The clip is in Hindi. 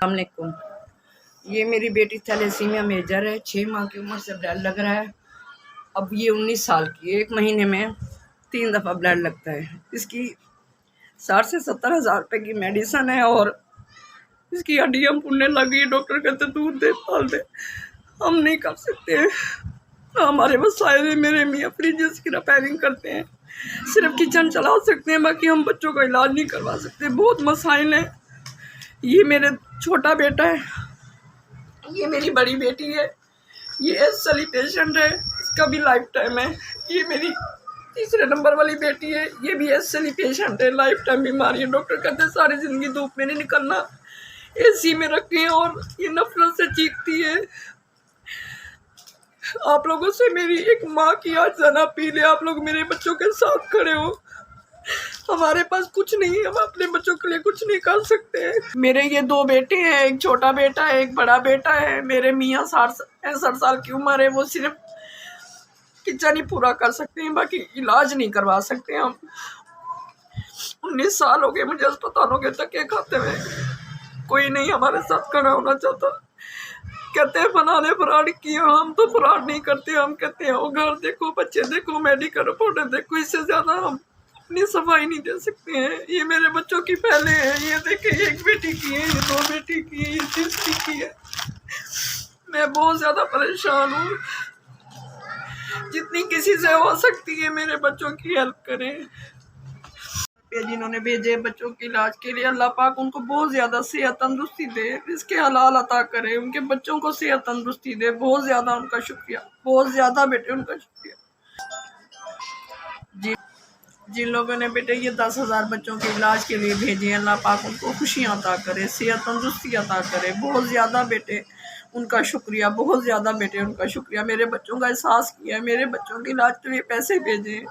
अस्सलामुअलैकुम। ये मेरी बेटी थैलेसीमिया मेजर है। 6 माह की उम्र से ब्लड लग रहा है। अब ये 19 साल की है। 1 महीने में 3 दफ़ा ब्लड लगता है। इसकी 60 से 70 हज़ार रुपये की मेडिसन है और इसकी हड्डियाँ फूलने लगी। डॉक्टर कहते दूध दे, पाल दे। हम नहीं कर सकते हैं, हमारे वसाइल है। मेरे मियाँ फ्रिज की रिपेयरिंग करते हैं, सिर्फ किचन चला सकते हैं, बाकी हम बच्चों का इलाज नहीं करवा सकते। बहुत मसाइल हैं। ये मेरे छोटा बेटा है, ये मेरी बड़ी बेटी है, ये एसएलई पेशेंट है, इसका भी लाइफ टाइम है। ये मेरी तीसरे नंबर वाली बेटी है, ये भी एसएलई पेशेंट है, लाइफ टाइम बीमारी है। डॉक्टर कहते हैं सारी ज़िंदगी धूप में नहीं निकलना, एसी में रखें, और ये नफरत से चीखती है। आप लोगों से मेरी एक माँ की आज जाना अपील है, आप लोग मेरे बच्चों के साथ खड़े हो। हमारे पास कुछ नहीं है, हम अपने बच्चों के लिए कुछ नहीं कर सकते हैं। मेरे ये 2 बेटे हैं, एक छोटा बेटा है, एक बड़ा बेटा है। मेरे मियाँ 65 साल की उम्र है, वो सिर्फ किचन ही पूरा कर सकते हैं, बाकी इलाज नहीं करवा सकते। हम 19 साल हो गए मुझे अस्पतालों के धक्के खाते हुए। कोई नहीं हमारे साथ खड़ा होना चाहता। कहते हैं फना ने फ्रॉड किया, हम तो फ्रॉड नहीं करते। हम कहते हैं वो घर देखो, बच्चे देखो, मेडिकल रिपोर्ट देखो, इससे ज़्यादा हम अपनी सफाई नहीं दे सकते हैं। ये मेरे बच्चों की पहले है, ये देखे, एक बेटी की है, ये 2 बेटी की है, ये तीसरी की है। मैं बहुत ज़्यादा परेशान हूँ। जितनी किसी से हो सकती है मेरे बच्चों की हेल्प करें। जिन्होंने भेजे बच्चों के इलाज के लिए, अल्लाह पाक उनको बहुत ज़्यादा सेहत तंदुरुस्ती दे, इसके हलाल अता करे, उनके बच्चों को सेहत तंदुरुस्ती दे। बहुत ज़्यादा उनका शुक्रिया, बहुत ज़्यादा बेटे उनका शुक्रिया। जी, जिन लोगों ने बेटे ये 10,000 बच्चों के इलाज के लिए भेजे, अल्लाह पाक उनको खुशियाँ अता करे, सेहत तंदुरुस्ती अता करे। बहुत ज़्यादा बेटे उनका शुक्रिया, बहुत ज़्यादा बेटे उनका शुक्रिया। मेरे बच्चों का एहसास किया, मेरे बच्चों के इलाज के लिए पैसे भेजे।